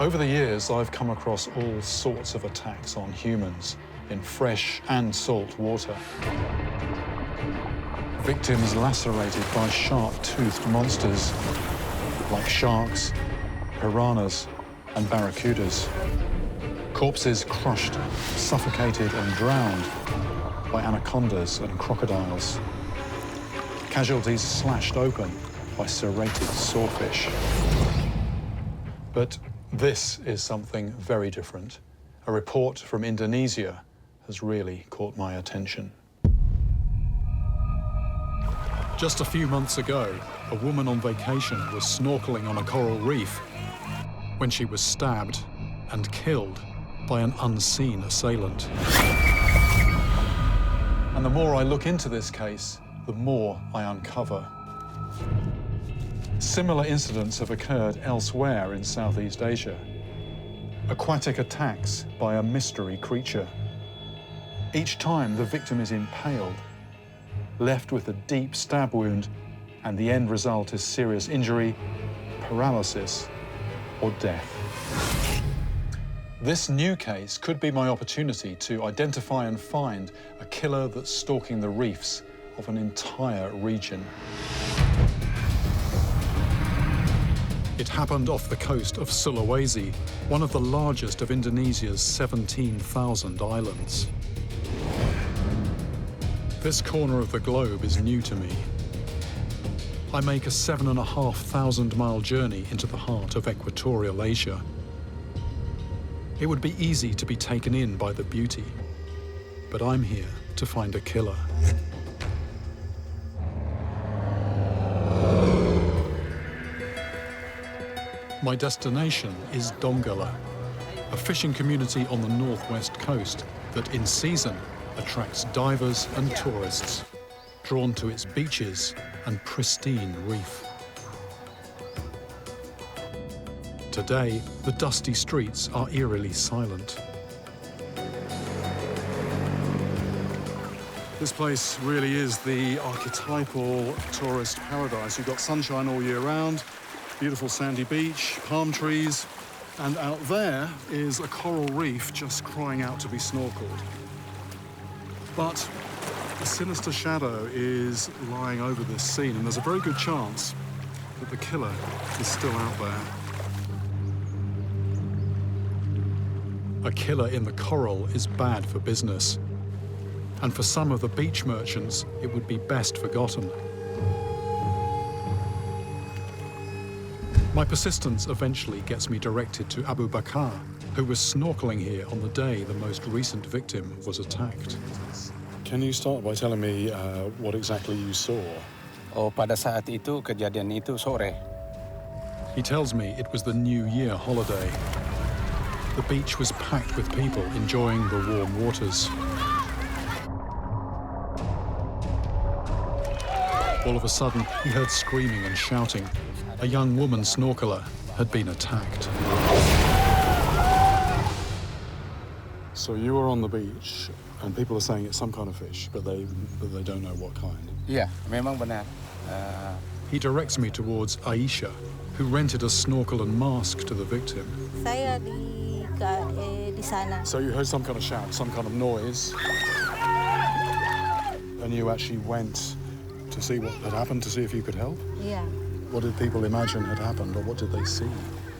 Over the years, I've come across all sorts of attacks on humans in fresh and salt water. Victims lacerated by sharp-toothed monsters like sharks, piranhas, and barracudas. Corpses crushed, suffocated, and drowned by anacondas and crocodiles. Casualties slashed open by serrated sawfish. But this is something very different. A report from Indonesia has really caught my attention. Just a few months ago, a woman on vacation was snorkeling on a coral reef when she was stabbed and killed by an unseen assailant. And the more I look into this case, the more I uncover. Similar incidents have occurred elsewhere in Southeast Asia. Aquatic attacks by a mystery creature. Each time the victim is impaled, left with a deep stab wound, and the end result is serious injury, paralysis, or death. This new case could be my opportunity to identify and find a killer that's stalking the reefs of an entire region. It happened off the coast of Sulawesi, one of the largest of Indonesia's 17,000 islands. This corner of the globe is new to me. I make a 7,500-mile journey into the heart of equatorial Asia. It would be easy to be taken in by the beauty, but I'm here to find a killer. My destination is Dongala, a fishing community on the northwest coast that in season attracts divers and tourists, drawn to its beaches and pristine reef. Today, the dusty streets are eerily silent. This place really is the archetypal tourist paradise. You've got sunshine all year round, beautiful sandy beach, palm trees, and out there is a coral reef just crying out to be snorkeled. But a sinister shadow is lying over this scene, and there's a very good chance that the killer is still out there. A killer in the coral is bad for business, and for some of the beach merchants, it would be best forgotten. My persistence eventually gets me directed to Abu Bakar, who was snorkeling here on the day the most recent victim was attacked. Can you start by telling me what exactly you saw? Pada saat itu, kejadian itu sore. He tells me it was the New Year holiday. The beach was packed with people enjoying the warm waters. All of a sudden, he heard screaming and shouting. A young woman snorkeler had been attacked. So you were on the beach, and people are saying it's some kind of fish, but they don't know what kind. Iya, memang benar. He directs me towards Aisha, who rented a snorkel and mask to the victim. Saya di sana. So you heard some kind of shout, some kind of noise, and you actually went to see what had happened, to see if you could help? Iya. What did people imagine had happened, or what did they see?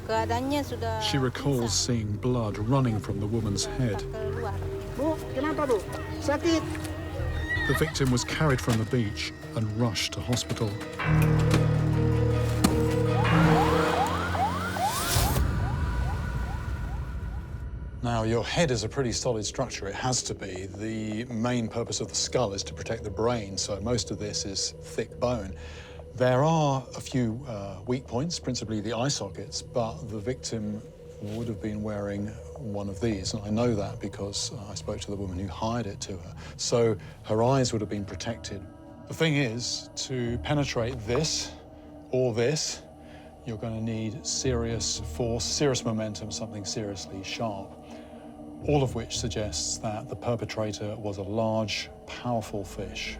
Keadaannya sudah. She recalls seeing blood running from the woman's head. Bu, kenapa bu? Sakit. The victim was carried from the beach and rushed to hospital. Now, your head is a pretty solid structure. It has to be. The main purpose of the skull is to protect the brain, so most of this is thick bone. There are a few weak points, principally the eye sockets, but the victim would have been wearing one of these, and I know that because I spoke to the woman who hired it to her. So her eyes would have been protected. The thing is, to penetrate this or this, you're going to need serious force, serious momentum, something seriously sharp, all of which suggests that the perpetrator was a large, powerful fish.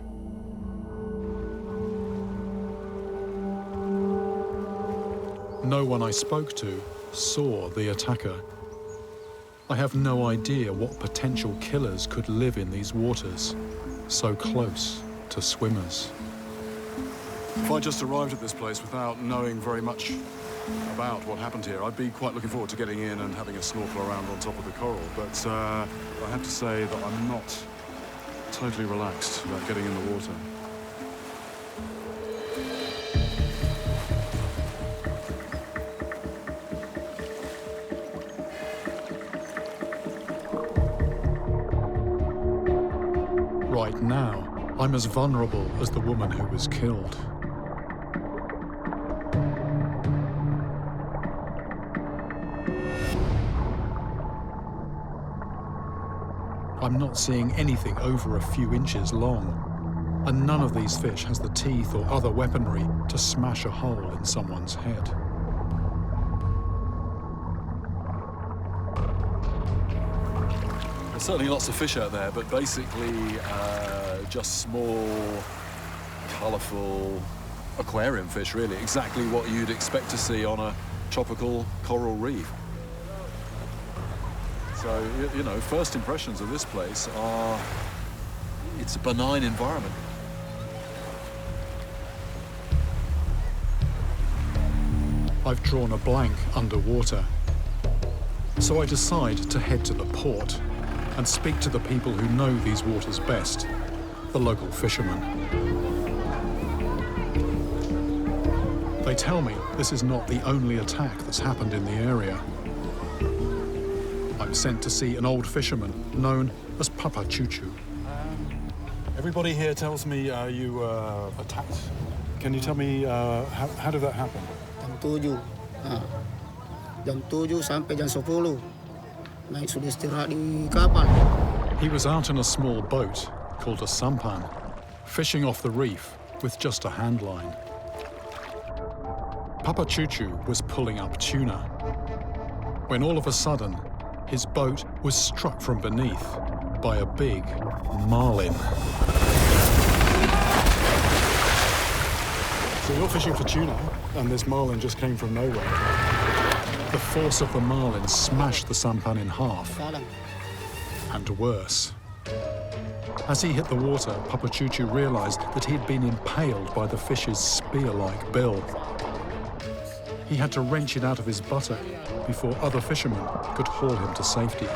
No one I spoke to saw the attacker. I have no idea what potential killers could live in these waters, so close to swimmers. If I just arrived at this place without knowing very much about what happened here, I'd be quite looking forward to getting in and having a snorkel around on top of the coral, but I have to say that I'm not totally relaxed about getting in the water. Right now, I'm as vulnerable as the woman who was killed. I'm not seeing anything over a few inches long, and none of these fish has the teeth or other weaponry to smash a hole in someone's head. There's certainly lots of fish out there, but basically just small, colourful aquarium fish, really. Exactly what you'd expect to see on a tropical coral reef. So, you know, first impressions of this place are, it's a benign environment. I've drawn a blank underwater, so I decide to head to the port and speak to the people who know these waters best, the local fishermen. They tell me this is not the only attack that's happened in the area. I'm sent to see an old fisherman known as Papa Chuchu. Everybody here tells me you were attacked. Can you tell me how did that happen? Jam 7 sampai jam 10. Naik sudah istirahat di kapal. He was out in a small boat called a sampan, fishing off the reef with just a hand line. Papa Chuchu was pulling up tuna, when all of a sudden, his boat was struck from beneath by a big marlin. So you're fishing for tuna, and this marlin just came from nowhere. The force of the marlin smashed the sampan in half, and worse. As he hit the water, Papa Chuchu realized that he'd been impaled by the fish's spear-like bill. He had to wrench it out of his buttock before other fishermen could haul him to safety.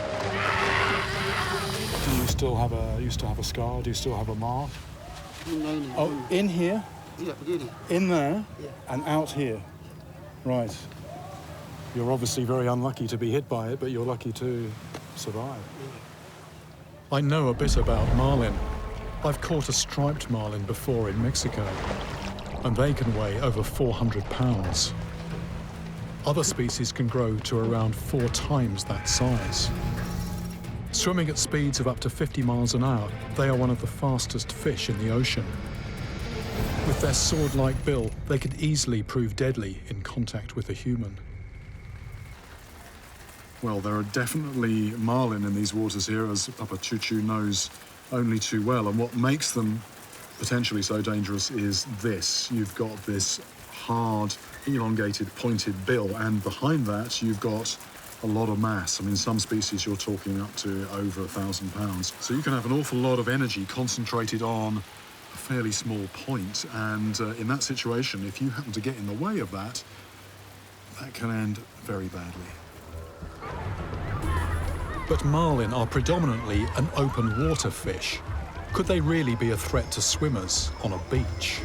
Do you still have a scar? Do you still have a mark? Oh, in here? In there? And out here? Right. You're obviously very unlucky to be hit by it, but you're lucky to survive. I know a bit about marlin. I've caught a striped marlin before in Mexico, and they can weigh over 400 pounds. Other species can grow to around 4 times that size. Swimming at speeds of up to 50 miles an hour, they are one of the fastest fish in the ocean. With their sword-like bill, they could easily prove deadly in contact with a human. Well, there are definitely marlin in these waters here, as Papa Chuchu knows only too well. And what makes them potentially so dangerous is this. You've got this hard, elongated, pointed bill, and behind that you've got a lot of mass. I mean, some species you're talking up to over 1,000 pounds. So you can have an awful lot of energy concentrated on a fairly small point, and in that situation, if you happen to get in the way of that, that can end very badly. But marlin are predominantly an open water fish. Could they really be a threat to swimmers on a beach?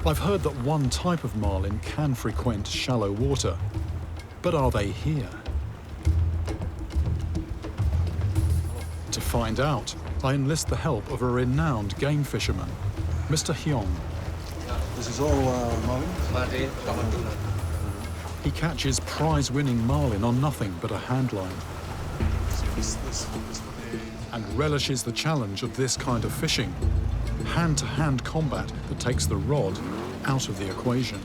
I've heard that one type of marlin can frequent shallow water, but are they here? To find out, I enlist the help of a renowned game fisherman, Mr. Hyong. This is all marlin? He catches prize-winning marlin on nothing but a hand line, and relishes the challenge of this kind of fishing, hand-to-hand combat that takes the rod out of the equation.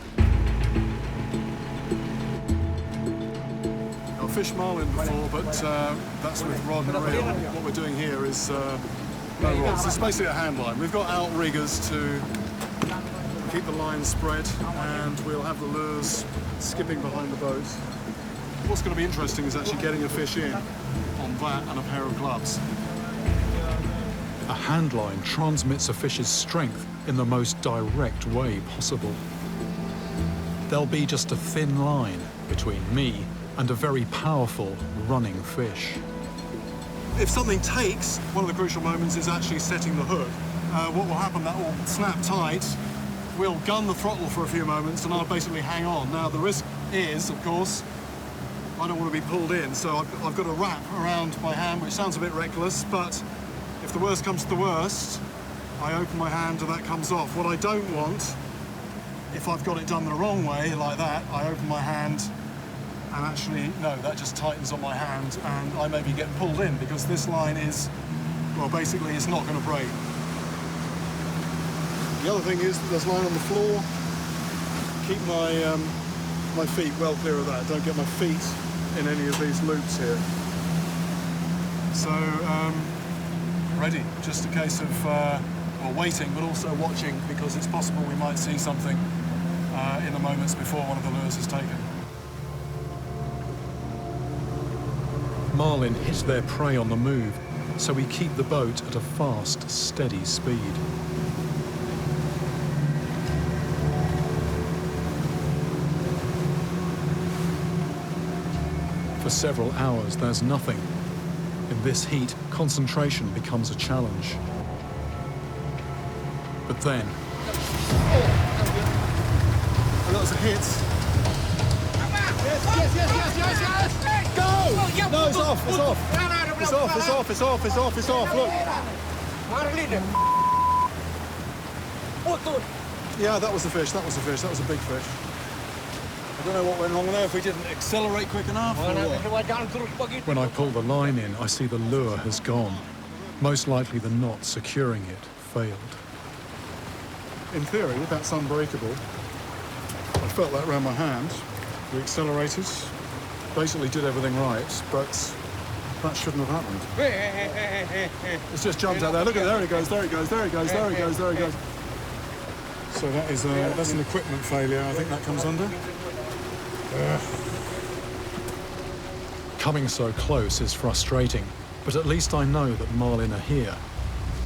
I've fished marlin before, but that's with rod and reel. What we're doing here is no rods. It's basically a hand line. We've got outriggers to keep the line spread, and we'll have the lures skipping behind the boat. What's going to be interesting is actually getting a fish in on that and a pair of gloves. A hand line transmits a fish's strength in the most direct way possible. There'll be just a thin line between me and a very powerful running fish. If something takes, one of the crucial moments is actually setting the hook. What will happen, that will snap tight, we'll gun the throttle for a few moments and I'll basically hang on. Now the risk is, of course, I don't want to be pulled in, so I've got a wrap around my hand, which sounds a bit reckless, but if the worst comes to the worst, I open my hand and that comes off. What I don't want, if I've got it done the wrong way, like that, I open my hand and actually, no, that just tightens on my hand and I may be getting pulled in because this line is, well, basically it's not going to break. The other thing is that there's line on the floor. Keep my feet well clear of that. Don't get my feet in any of these loops here. So, ready. Just a case of well, waiting, but also watching, because it's possible we might see something in the moments before one of the lures is taken. Marlin hit their prey on the move, so we keep the boat at a fast, steady speed. For several hours, there's nothing. In this heat, concentration becomes a challenge. But then... Oh, that was a hit. Yes! Go! No, it's off, it's off. It's off, it's off, it's off, it's off, it's off, look. Yeah, that was the fish, that was the fish, that was a big fish. I don't know what went wrong there, if we didn't accelerate quick enough or what. When I pull the line in, I see the lure has gone. Most likely the knot securing it failed. In theory, that's unbreakable. I felt that around my hand. We accelerated, basically did everything right, but that shouldn't have happened. It's just jumped out there. Look at it, there he goes, there he goes, there he goes, there he goes, there he goes. So that is that's an equipment failure, I think that comes under. Coming so close is frustrating, but at least I know that marlin are here.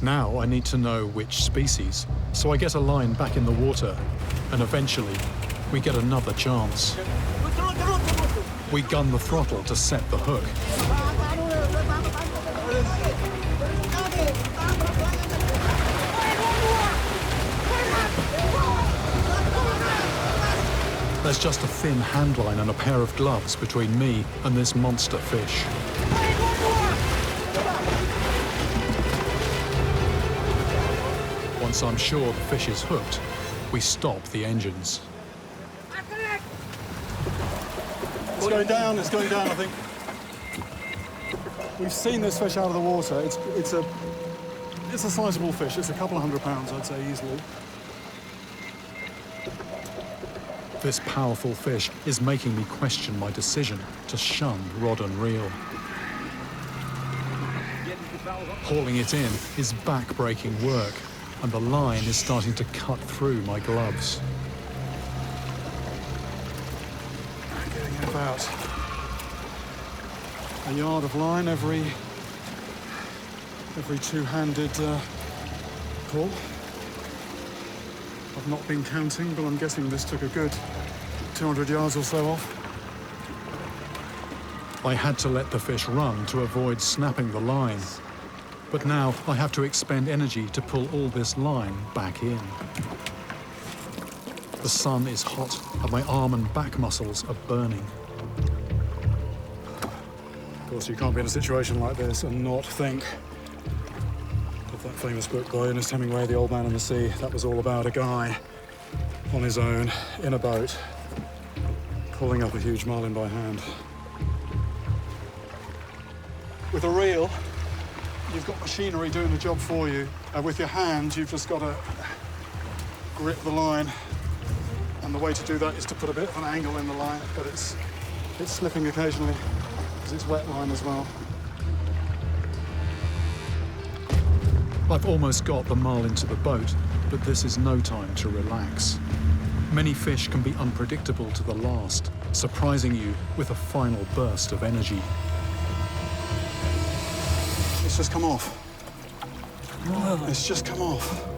Now I need to know which species, so I get a line back in the water, and eventually we get another chance. We gun the throttle to set the hook. There's just a thin handline and a pair of gloves between me and this monster fish. Once I'm sure the fish is hooked, we stop the engines. It's going down, I think. We've seen this fish out of the water. It's a sizable fish. It's a couple of 100 pounds, I'd say, easily. This powerful fish is making me question my decision to shun rod and reel. Hauling it in is back-breaking work, and the line is starting to cut through my gloves. Getting in about a yard of line every two-handed pull. I've not been counting, but I'm guessing this took a good 200 yards or so off. I had to let the fish run to avoid snapping the line. But now I have to expend energy to pull all this line back in. The sun is hot, and my arm and back muscles are burning. Of course, you can't be in a situation like this and not think of that famous book by Ernest Hemingway, The Old Man and the Sea. That was all about a guy on his own, in a boat, pulling up a huge marlin by hand. With a reel, you've got machinery doing the job for you. With your hand, you've just got to grip the line. And the way to do that is to put a bit of an angle in the line, but it's slipping occasionally, because it's wet line as well. I've almost got the marlin to the boat, But this is no time to relax. Many fish can be unpredictable to the last, surprising you with a final burst of energy. It's just come off. It's just come off.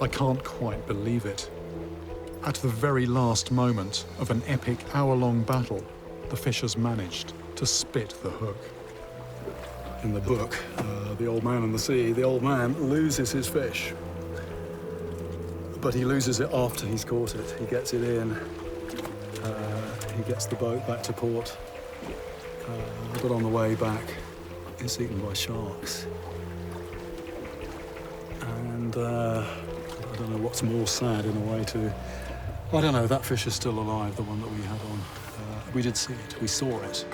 I can't quite believe it. At the very last moment of an epic hour-long battle, the fish has managed to spit the hook. In the book, The Old Man and the Sea, the old man loses his fish. But he loses it after he's caught it. He gets it in. He gets the boat back to port. But on the way back, it's eaten by sharks. And I don't know what's more sad in a way to... I don't know, that fish is still alive, the one that we had on. We did see it, we saw it.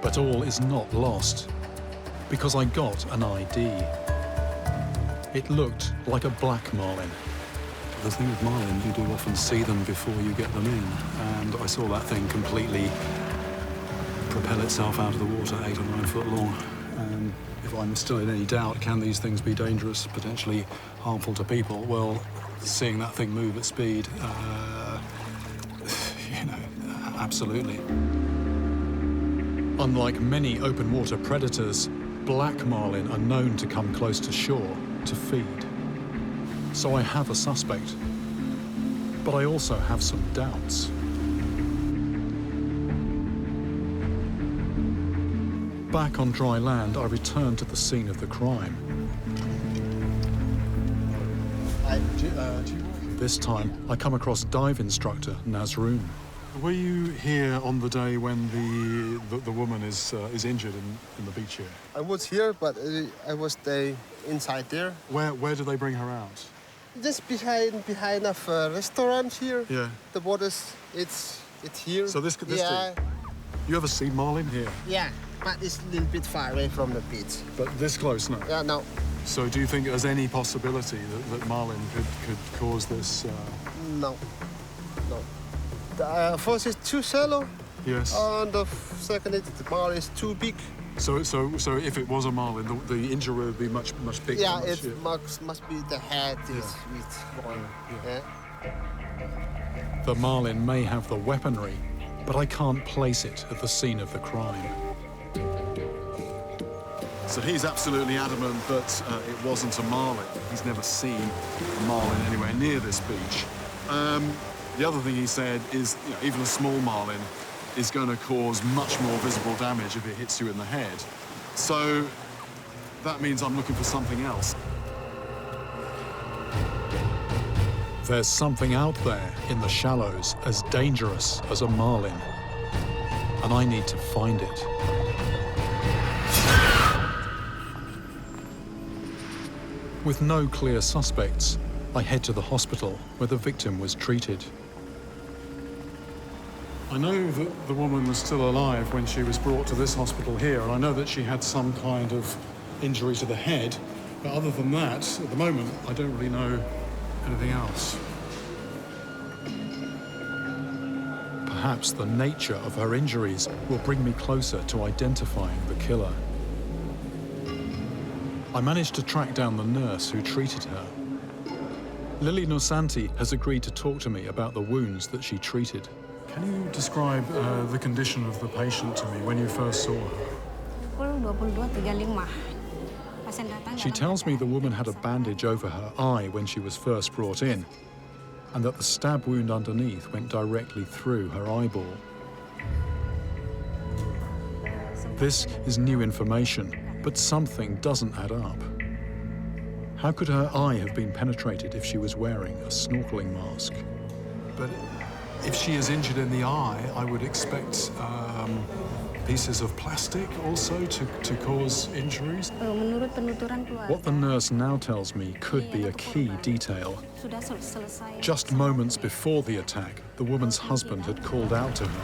But all is not lost, because I got an ID. It looked like a black marlin. The thing with marlin, you do often see them before you get them in, and I saw that thing completely propel itself out of the water 8 or 9 foot long. And if I'm still in any doubt, can these things be dangerous, potentially harmful to people? Well, seeing that thing move at speed, you know, absolutely. Unlike many open water predators, black marlin are known to come close to shore to feed. So I have a suspect, but I also have some doubts. Back on dry land, I return to the scene of the crime. This time, I come across dive instructor Nazroon. Were you here on the day when the woman is injured in the beach here? I was here, but I was inside there. Where do they bring her out? Just behind of a restaurant here. Yeah. The water's it's here. So this yeah. You ever seen marlin here? Yeah, but it's a little bit far away from the beach. But this close now? Yeah, no. So do you think there's any possibility that marlin could cause this? No. The first is too shallow. Yes. And the second is the marlin is too big. So if it was a marlin, the injury would be much bigger. Yeah, it must be the head is more. Yeah. The marlin may have the weaponry, but I can't place it at the scene of the crime. So he's absolutely adamant that it wasn't a marlin. He's never seen a marlin anywhere near this beach. The other thing he said is, you know, even a small marlin is going to cause much more visible damage if it hits you in the head. So that means I'm looking for something else. There's something out there in the shallows as dangerous as a marlin, and I need to find it. With no clear suspects, I head to the hospital where the victim was treated. I know that the woman was still alive when she was brought to this hospital here, and I know that she had some kind of injury to the head, but other than that, at the moment, I don't really know anything else. Perhaps the nature of her injuries will bring me closer to identifying the killer. I managed to track down the nurse who treated her. Lily Nosanti has agreed to talk to me about the wounds that she treated. Can you describe the condition of the patient to me when you first saw her? She tells me the woman had a bandage over her eye when she was first brought in, and that the stab wound underneath went directly through her eyeball. This is new information, but something doesn't add up. How could her eye have been penetrated if she was wearing a snorkeling mask? But if she is injured in the eye, I would expect pieces of plastic also to cause injuries. What the nurse now tells me could be a key detail. Just moments before the attack, the woman's husband had called out to her,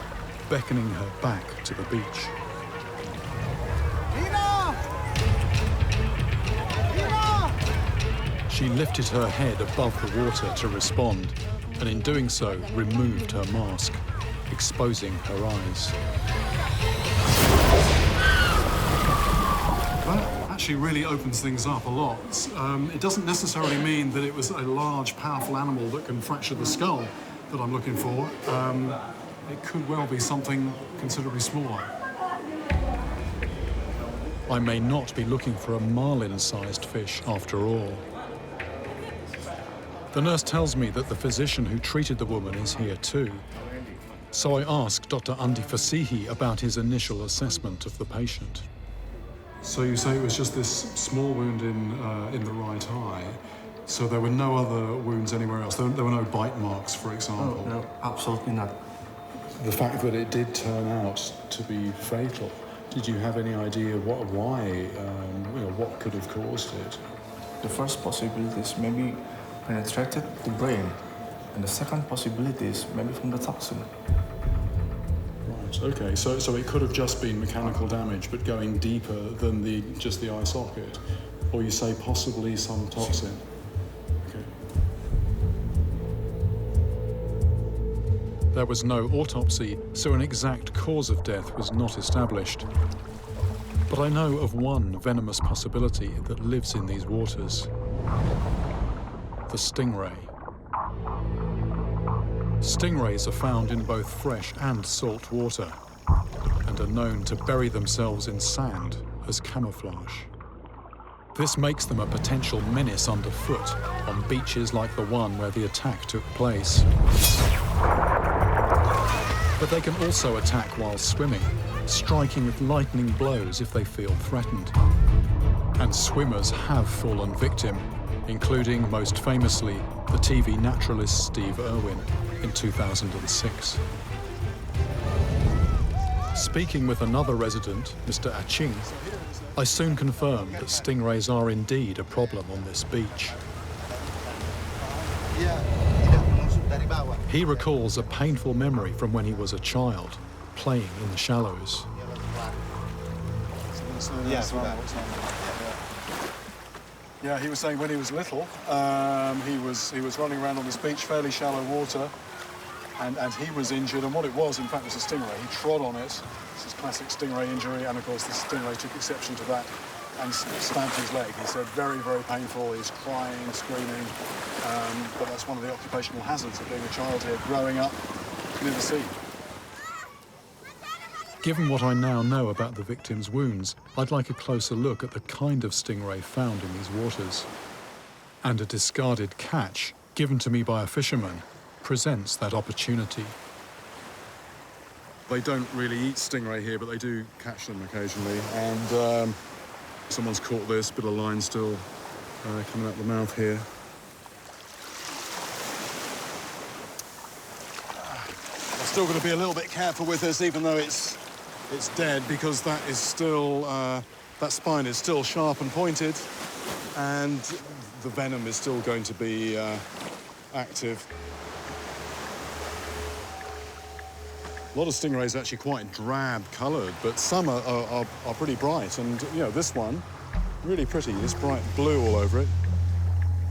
beckoning her back to the beach. She lifted her head above the water to respond, and in doing so, removed her mask. exposing her eyes. That actually really opens things up a lot. It doesn't necessarily mean that it was a large, powerful animal that can fracture the skull that I'm looking for. It could well be something considerably smaller. I may not be looking for a marlin-sized fish after all. The nurse tells me that the physician who treated the woman is here too. So I ask Dr. Andi Fasihi about his initial assessment of the patient. So you say it was just this small wound in the right eye. So there were no other wounds anywhere else? There were no bite marks, for example? No, absolutely not. The fact that it did turn out to be fatal, did you have any idea why, what could have caused it? The first possibility is maybe penetrated the brain, and the second possibility is maybe from the toxin. Right, okay, so it could have just been mechanical damage, but going deeper than just the eye socket? Or you say possibly some toxin? Okay. There was no autopsy, so an exact cause of death was not established. But I know of one venomous possibility that lives in these waters. The stingray. Stingrays are found in both fresh and salt water and are known to bury themselves in sand as camouflage. This makes them a potential menace underfoot on beaches like the one where the attack took place. But they can also attack while swimming, striking with lightning blows if they feel threatened. And swimmers have fallen victim, including, most famously, the TV naturalist Steve Irwin in 2006. Speaking with another resident, Mr. Aching, I soon confirmed that stingrays are indeed a problem on this beach. He recalls a painful memory from when he was a child, playing in the shallows. Yeah, he was saying when he was little, he was running around on this beach, fairly shallow water, and he was injured, and what it was, in fact, was a stingray. He trod on it. This is classic stingray injury, and of course the stingray took exception to that and stabbed his leg. He said very, very painful. He's crying, screaming, but that's one of the occupational hazards of being a child here, growing up near the sea. Given what I now know about the victim's wounds, I'd like a closer look at the kind of stingray found in these waters. And a discarded catch, given to me by a fisherman, presents that opportunity. They don't really eat stingray here, but they do catch them occasionally. And someone's caught this, bit of line still coming out the mouth here. I'm still going to be a little bit careful with this, even though it's dead, because that is still, that spine is still sharp and pointed, and the venom is still going to be active. A lot of stingrays are actually quite drab-coloured, but some are pretty bright, and this one, really pretty, this bright blue all over it.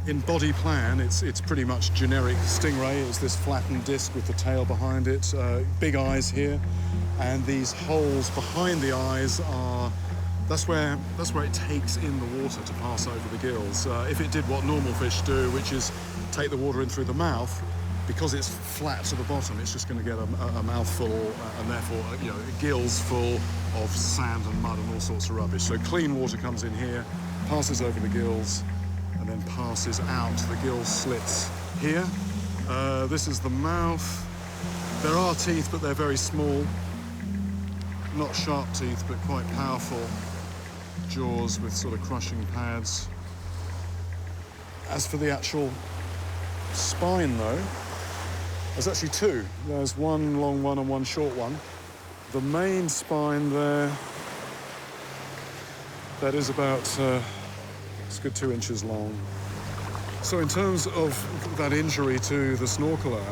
In body plan, it's pretty much generic stingray. It's this flattened disc with the tail behind it, big eyes here, and these holes behind the eyes are, that's where it takes in the water to pass over the gills. If it did what normal fish do, which is take the water in through the mouth, because it's flat to the bottom, it's just going to get a mouthful and therefore, gills full of sand and mud and all sorts of rubbish. So clean water comes in here, passes over the gills, and then passes out the gill slits here. This is the mouth. There are teeth, but they're very small. Not sharp teeth, but quite powerful jaws with sort of crushing pads. As for the actual spine, though, there's actually two. There's one long one and one short one. The main spine there, that is about, it's a good 2 inches long. So in terms of that injury to the snorkeler,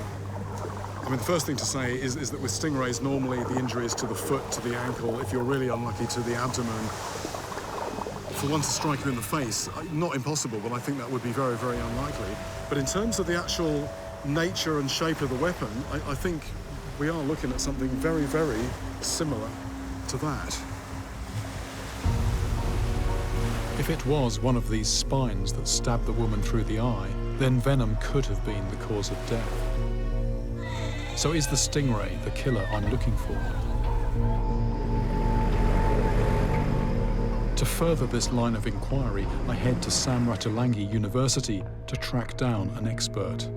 I mean, the first thing to say is that with stingrays, normally the injury is to the foot, to the ankle, if you're really unlucky, to the abdomen. For one to strike you in the face, not impossible, but I think that would be very, very unlikely. But in terms of the actual nature and shape of the weapon, I think we are looking at something very, very similar to that. If it was one of these spines that stabbed the woman through the eye, then venom could have been the cause of death. So is the stingray the killer I'm looking for? To further this line of inquiry, I head to Samratulangi University to track down an expert.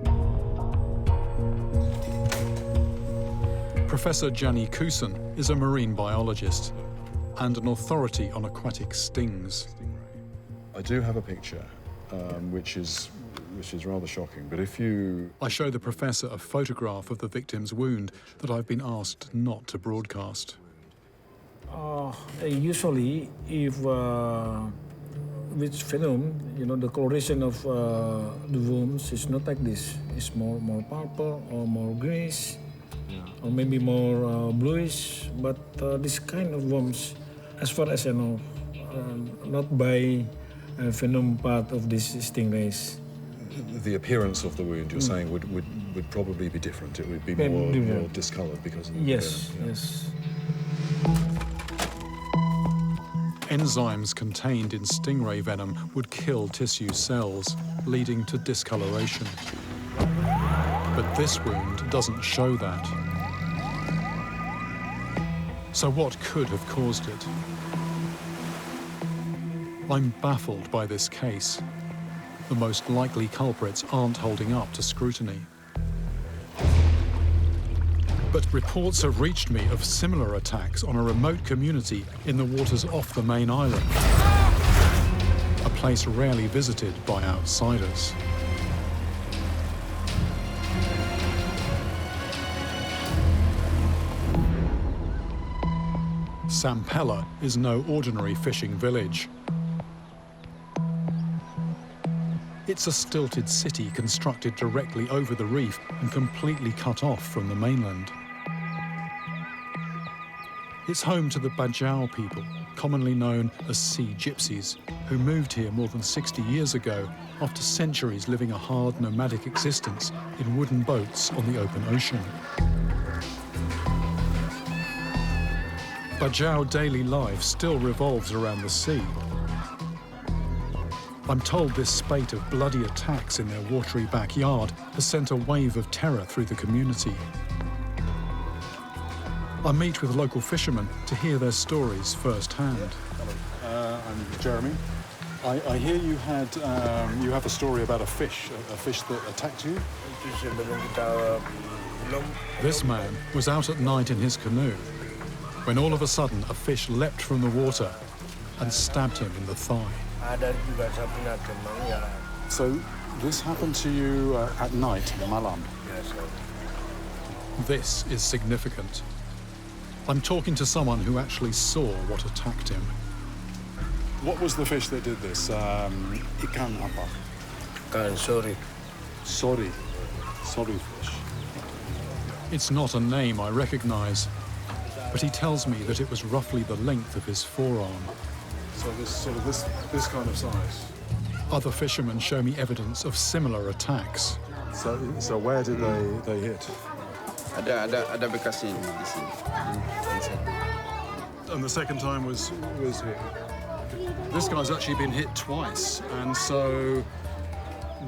Professor Jani Kusen is a marine biologist and an authority on aquatic stings. I do have a picture, which is rather shocking, but if you... I show the professor a photograph of the victim's wound that I've been asked not to broadcast. Usually, if with venom, the coloration of the wounds is not like this. It's more purple or more greenish, or maybe more bluish. But this kind of wounds, as far as I know, not by venom part of these stingrays. The appearance of the wound, you're saying, would probably be different. It would be more discoloured because of the venom. Yes. Enzymes contained in stingray venom would kill tissue cells, leading to discoloration. But this wound doesn't show that. So what could have caused it? I'm baffled by this case. The most likely culprits aren't holding up to scrutiny. But reports have reached me of similar attacks on a remote community in the waters off the main island, a place rarely visited by outsiders. Sampella is no ordinary fishing village. It's a stilted city constructed directly over the reef and completely cut off from the mainland. It's home to the Bajau people, commonly known as sea gypsies, who moved here more than 60 years ago after centuries living a hard nomadic existence in wooden boats on the open ocean. Bajau daily life still revolves around the sea. I'm told this spate of bloody attacks in their watery backyard has sent a wave of terror through the community. I meet with local fishermen to hear their stories firsthand. I'm Jeremy. I hear you have a story about a fish that attacked you? This man was out at night in his canoe when all of a sudden a fish leapt from the water and stabbed him in the thigh. So this happened to you at night in Malam? This is significant. I'm talking to someone who actually saw what attacked him. What was the fish that did this? Ikan apa? Sorry. Sorry fish. It's not a name I recognize, but he tells me that it was roughly the length of his forearm. So this kind of size. Other fishermen show me evidence of similar attacks. So where did they hit? Ada bekas ini di sini. And the second time was here. This guy's actually been hit twice, and so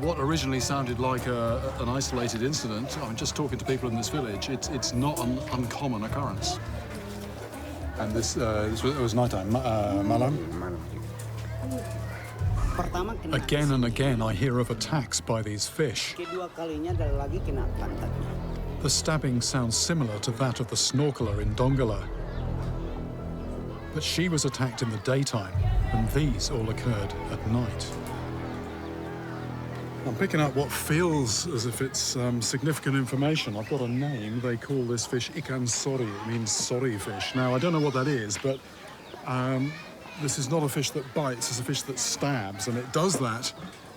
what originally sounded like an isolated incident, I'm just talking to people in this village, it's not an uncommon occurrence. And this was nighttime, Malam? Again and again I hear of attacks by these fish. The stabbing sounds similar to that of the snorkeler in Dongala. But she was attacked in the daytime, and these all occurred at night. I'm picking up what feels as if it's significant information. I've got a name. They call this fish ikan sori. It means sorry fish. Now, I don't know what that is, but this is not a fish that bites. It's a fish that stabs, and it does that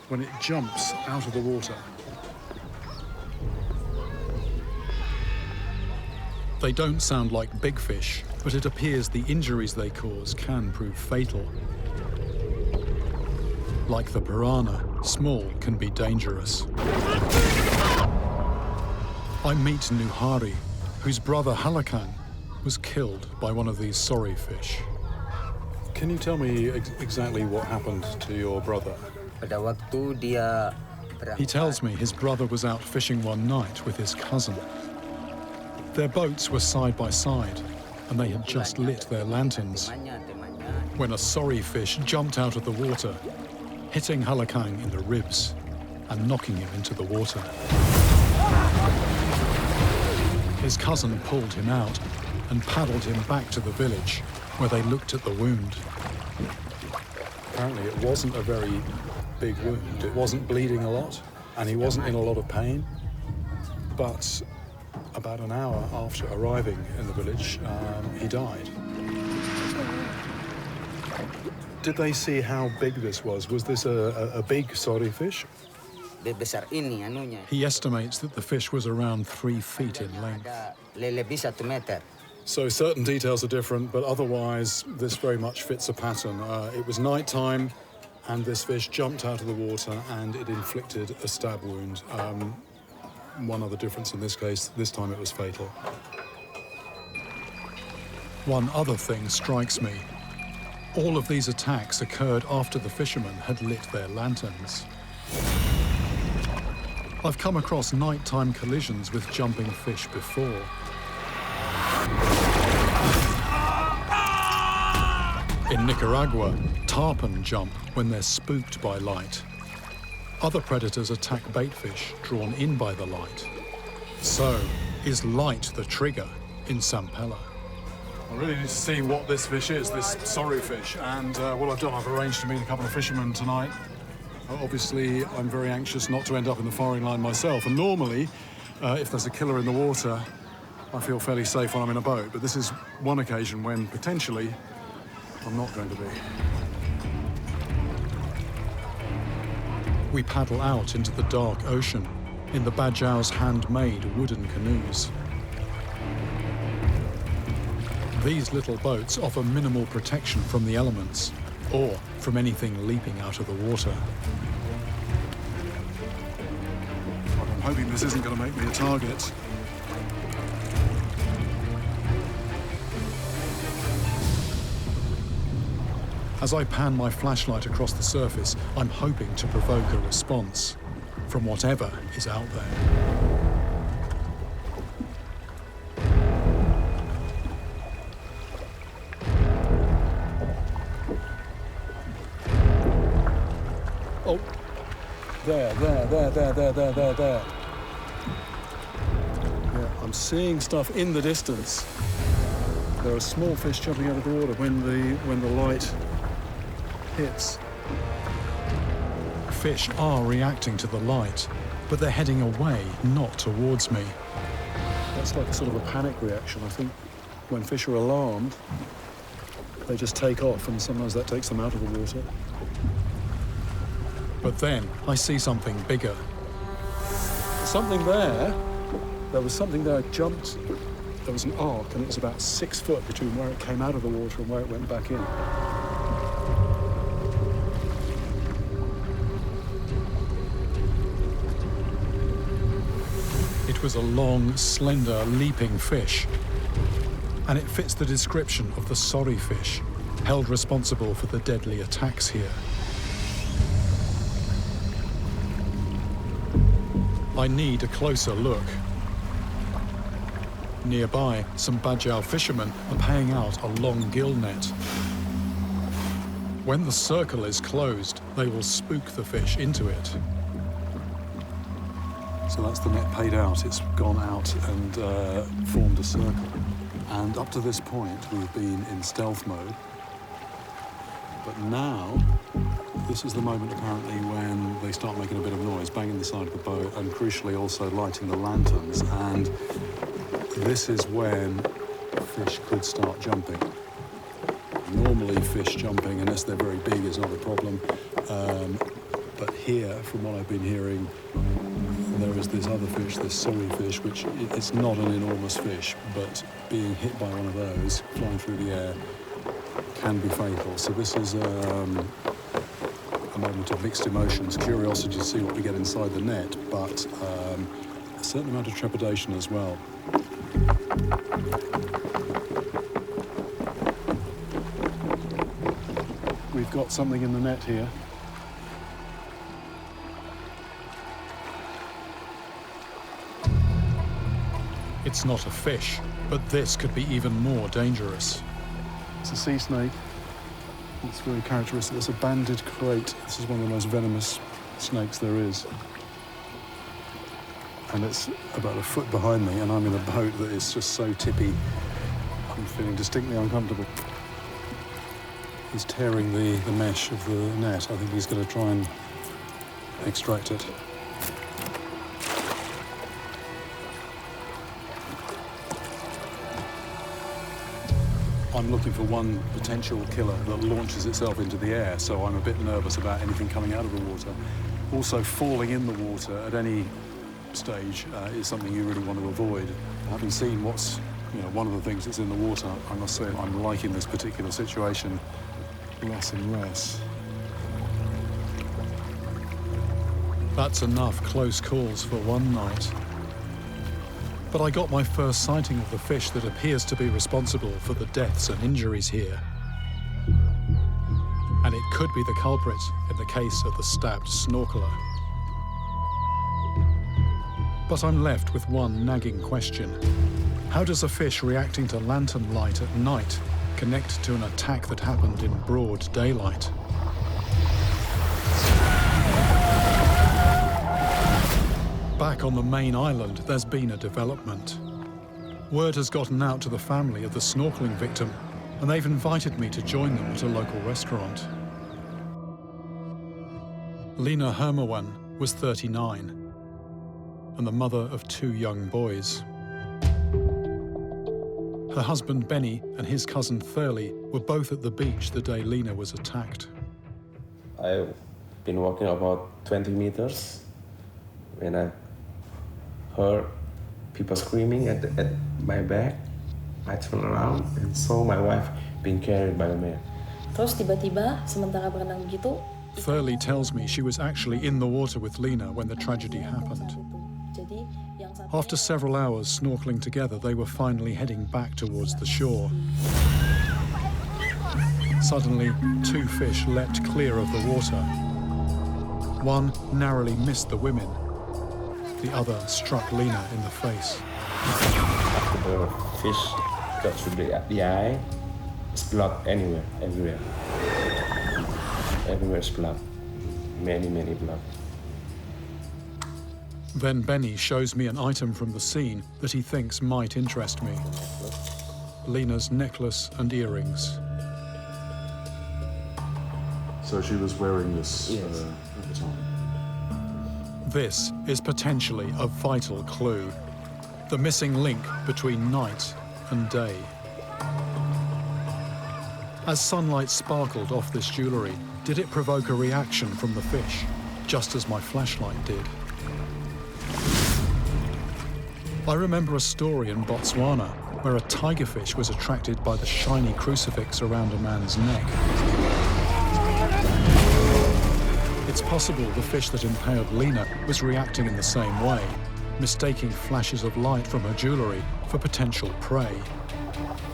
when it jumps out of the water. They don't sound like big fish, but it appears the injuries they cause can prove fatal. Like the piranha, small can be dangerous. I meet Nuhari, whose brother Halakang was killed by one of these sorry fish. Can you tell me exactly what happened to your brother? Pada waktu dia He tells me his brother was out fishing one night with his cousin. Their boats were side by side, and they had just lit their lanterns when a sorry fish jumped out of the water, hitting Halakang in the ribs and knocking him into the water. His cousin pulled him out and paddled him back to the village, where they looked at the wound. Apparently it wasn't a very big wound. It wasn't bleeding a lot, and he wasn't in a lot of pain. But about an hour after arriving in the village, he died. Did they see how big this was? Was this a big sorry fish? besar ini anunya. He estimates that the fish was around 3 feet in length. Lebih 1 meter. So certain details are different, but otherwise this very much fits a pattern. It was night time, and this fish jumped out of the water and it inflicted a stab wound. One other difference in this case, this time it was fatal. One other thing strikes me. All of these attacks occurred after the fishermen had lit their lanterns. I've come across nighttime collisions with jumping fish before. In Nicaragua, tarpon jump when they're spooked by light. Other predators attack baitfish drawn in by the light. So, is light the trigger in Sampella? I really need to see what this fish is, this sorry fish, and what I've done, I've arranged to meet a couple of fishermen tonight. Obviously, I'm very anxious not to end up in the firing line myself, and normally, if there's a killer in the water, I feel fairly safe when I'm in a boat, but this is one occasion when, potentially, I'm not going to be. We paddle out into the dark ocean in the Bajao's handmade wooden canoes. These little boats offer minimal protection from the elements or from anything leaping out of the water. I'm hoping this isn't going to make me a target. As I pan my flashlight across the surface, I'm hoping to provoke a response from whatever is out there. Oh, there. Yeah, I'm seeing stuff in the distance. There are small fish jumping out of the water when the light hits. Fish are reacting to the light, but they're heading away, not towards me. That's like a sort of a panic reaction. I think when fish are alarmed, they just take off, and sometimes that takes them out of the water. But then I see something bigger. Something there. There was something there. It jumped. There was an arc, and it was about 6 foot between where it came out of the water and where it went back in. It was a long, slender, leaping fish, and it fits the description of the sorry fish, held responsible for the deadly attacks here. I need a closer look. Nearby, some Bajau fishermen are paying out a long gill net. When the circle is closed, they will spook the fish into it. So that's the net paid out. It's gone out and formed a circle. And up to this point, we've been in stealth mode. But now, this is the moment apparently when they start making a bit of noise, banging the side of the boat, and crucially also lighting the lanterns. And this is when fish could start jumping. Normally fish jumping, unless they're very big, is not a problem. But here, from what I've been hearing, there is this other fish, this sorry fish, which it's not an enormous fish, but being hit by one of those, flying through the air, can be fatal. So this is a moment of mixed emotions, curiosity to see what we get inside the net, but a certain amount of trepidation as well. We've got something in the net here. It's not a fish, but this could be even more dangerous. It's a sea snake. It's very characteristic. It's a banded crate. This is one of the most venomous snakes there is. And it's about a foot behind me, and I'm in a boat that is just so tippy. I'm feeling distinctly uncomfortable. He's tearing the mesh of the net. I think he's going to try and extract it. I'm looking for one potential killer that launches itself into the air, so I'm a bit nervous about anything coming out of the water. Also, falling in the water at any stage is something you really want to avoid. Having seen what's, one of the things that's in the water, I must say I'm liking this particular situation less and less. That's enough close calls for one night. But I got my first sighting of the fish that appears to be responsible for the deaths and injuries here. And it could be the culprit in the case of the stabbed snorkeler. But I'm left with one nagging question. How does a fish reacting to lantern light at night connect to an attack that happened in broad daylight? Back on the main island, there's been a development. Word has gotten out to the family of the snorkeling victim, and they've invited me to join them at a local restaurant. Lina Hermawan was 39, and the mother of 2 young boys. Her husband Benny and his cousin Thurley were both at the beach the day Lina was attacked. I've been walking about 20 meters when I heard people screaming at my back. I turned around and saw my wife being carried by a man. Terus tiba-tiba sementara berenang begitu. Thurley tells me she was actually in the water with Lina when the tragedy happened. After several hours snorkeling together, they were finally heading back towards the shore. Suddenly, 2 fish leapt clear of the water. One narrowly missed the women. The other struck Lina in the face. The fish got to the eye. It's blood everywhere. Everywhere is blood. Many blood. Then Benny shows me an item from the scene that he thinks might interest me. Lina's necklace and earrings. So she was wearing this Yes. at the time? This is potentially a vital clue. The missing link between night and day. As sunlight sparkled off this jewellery, did it provoke a reaction from the fish, just as my flashlight did? I remember a story in Botswana where a tigerfish was attracted by the shiny crucifix around a man's neck. It's possible the fish that impaled Lina was reacting in the same way, mistaking flashes of light from her jewellery for potential prey.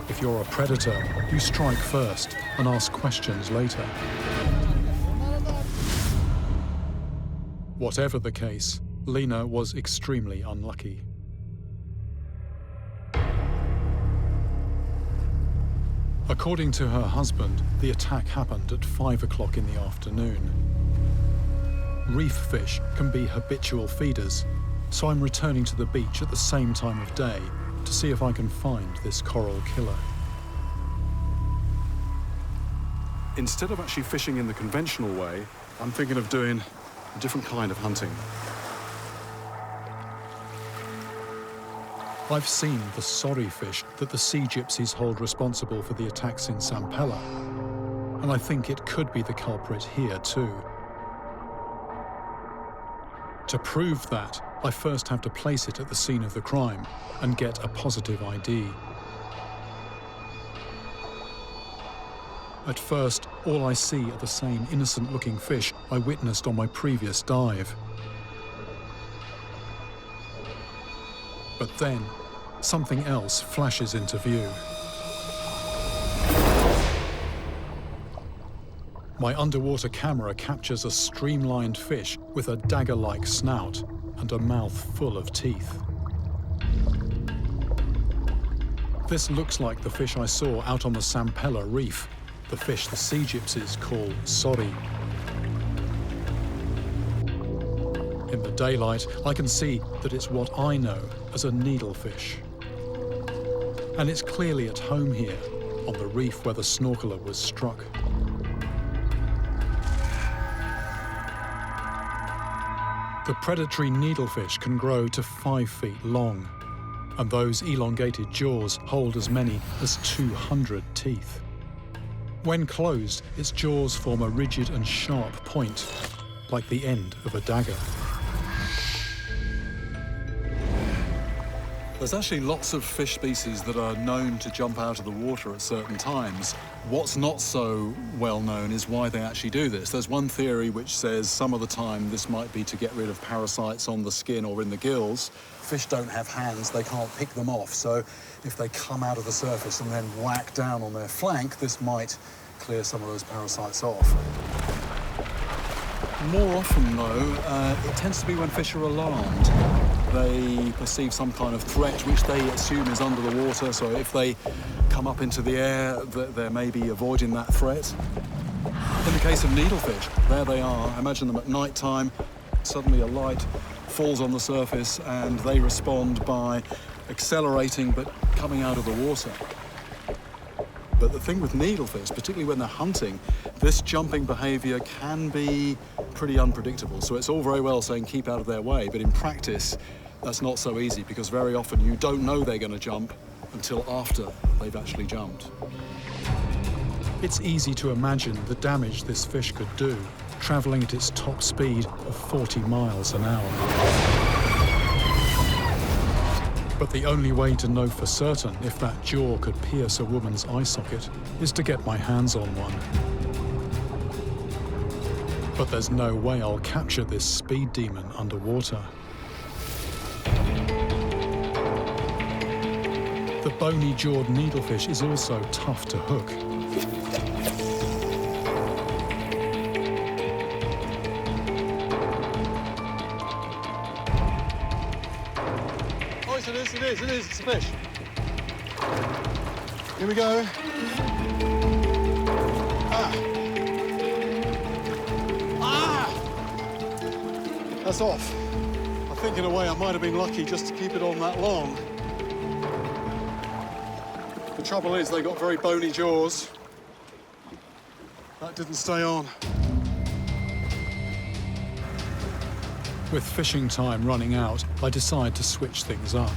If you're a predator, you strike first and ask questions later. Whatever the case, Lina was extremely unlucky. According to her husband, the attack happened at 5 o'clock in the afternoon. Reef fish can be habitual feeders, so I'm returning to the beach at the same time of day to see if I can find this coral killer. Instead of actually fishing in the conventional way, I'm thinking of doing a different kind of hunting. I've seen the sorry fish that the sea gypsies hold responsible for the attacks in Sampella, and I think it could be the culprit here too. To prove that, I first have to place it at the scene of the crime and get a positive ID. At first, all I see are the same innocent-looking fish I witnessed on my previous dive. But then, something else flashes into view. My underwater camera captures a streamlined fish with a dagger-like snout and a mouth full of teeth. This looks like the fish I saw out on the Sampella Reef, the fish the sea gypsies call sori. In the daylight, I can see that it's what I know as a needlefish. And it's clearly at home here, on the reef where the snorkeler was struck. The predatory needlefish can grow to 5 feet long, and those elongated jaws hold as many as 200 teeth. When closed, its jaws form a rigid and sharp point, like the end of a dagger. There's actually lots of fish species that are known to jump out of the water at certain times. What's not so well known is why they actually do this. There's one theory which says some of the time this might be to get rid of parasites on the skin or in the gills. Fish don't have hands, they can't pick them off, so if they come out of the surface and then whack down on their flank, this might clear some of those parasites off. More often, though, it tends to be when fish are alarmed. They perceive some kind of threat which they assume is under the water, so if they come up into the air, they're maybe avoiding that threat. In the case of needlefish, there they are. Imagine them at night time. Suddenly a light falls on the surface and they respond by accelerating but coming out of the water. But the thing with needlefish, particularly when they're hunting, this jumping behaviour can be pretty unpredictable. So it's all very well saying keep out of their way, but in practice, that's not so easy because very often you don't know they're going to jump until after they've actually jumped. It's easy to imagine the damage this fish could do, travelling at its top speed of 40 miles an hour. But the only way to know for certain if that jaw could pierce a woman's eye socket is to get my hands on one. But there's no way I'll capture this speed demon underwater. The bony-jawed needlefish is also tough to hook. It is, it's a fish. Here we go. That's off. I think in a way I might have been lucky just to keep it on that long. The trouble is they got very bony jaws. That didn't stay on. With fishing time running out, I decide to switch things up.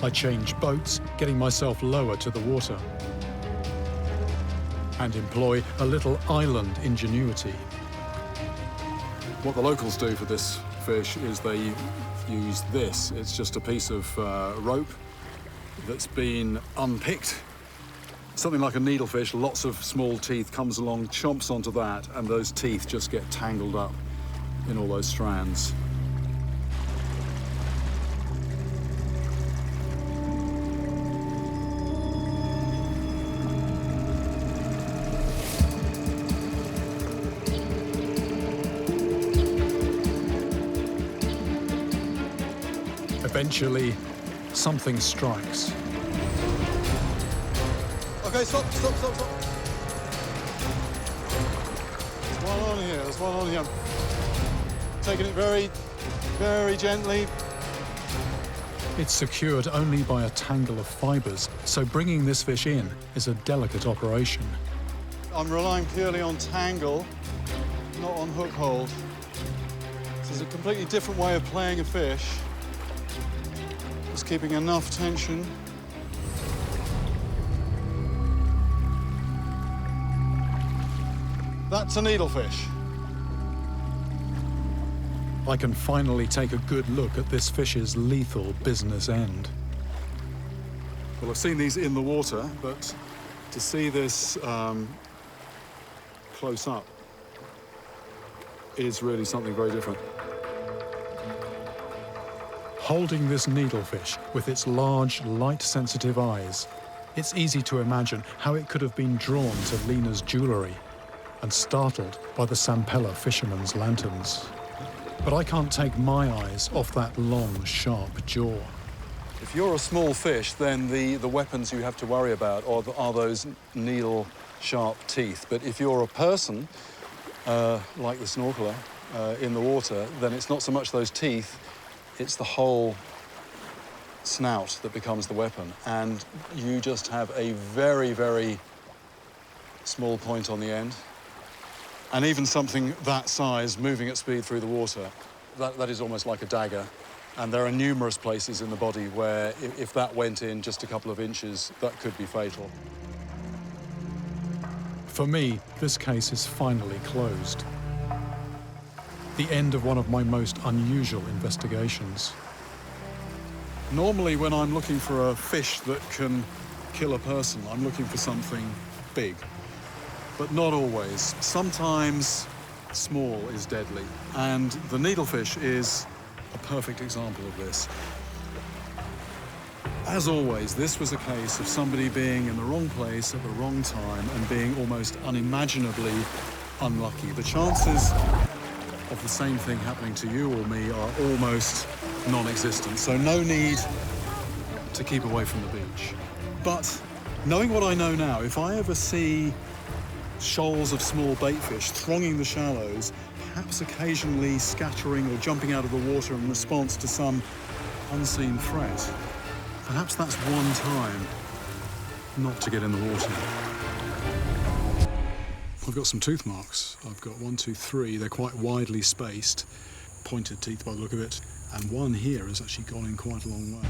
I change boats, getting myself lower to the water, and employ a little island ingenuity. What the locals do for this fish is they use this. It's just a piece of rope that's been unpicked. Something like a needlefish, lots of small teeth, comes along, chomps onto that, and those teeth just get tangled up in all those strands. Eventually, something strikes. Okay, stop. There's one on here. Taking it very, very gently. It's secured only by a tangle of fibres, so bringing this fish in is a delicate operation. I'm relying purely on tangle, not on hook hold. This is a completely different way of playing a fish. Just keeping enough tension. That's a needlefish. I can finally take a good look at this fish's lethal business end. Well, I've seen these in the water, but to see this close up is really something very different. holding this needlefish with its large, light-sensitive eyes, it's easy to imagine how it could have been drawn to Lena's jewellery and startled by the Sampella fishermen's lanterns. But I can't take my eyes off that long, sharp jaw. If you're a small fish, then the weapons you have to worry about are those needle-sharp teeth. But if you're a person, like the snorkeler, in the water, then it's not so much those teeth, it's the whole snout that becomes the weapon. And you just have a very, very small point on the end. And even something that size moving at speed through the water, that is almost like a dagger. And there are numerous places in the body where if that went in just a couple of inches, that could be fatal. For me, this case is finally closed. The end of one of my most unusual investigations. Normally, when I'm looking for a fish that can kill a person, I'm looking for something big. But not always. Sometimes small is deadly, and the needlefish is a perfect example of this. As always, this was a case of somebody being in the wrong place at the wrong time and being almost unimaginably unlucky. The chances of the same thing happening to you or me are almost non-existent, so no need to keep away from the beach. But knowing what I know now, if I ever see shoals of small baitfish thronging the shallows, perhaps occasionally scattering or jumping out of the water in response to some unseen threat, perhaps that's one time not to get in the water. I've got some tooth marks. I've got 1, 2, 3. They're quite widely spaced, pointed teeth by the look of it, and one here has actually gone in quite a long way.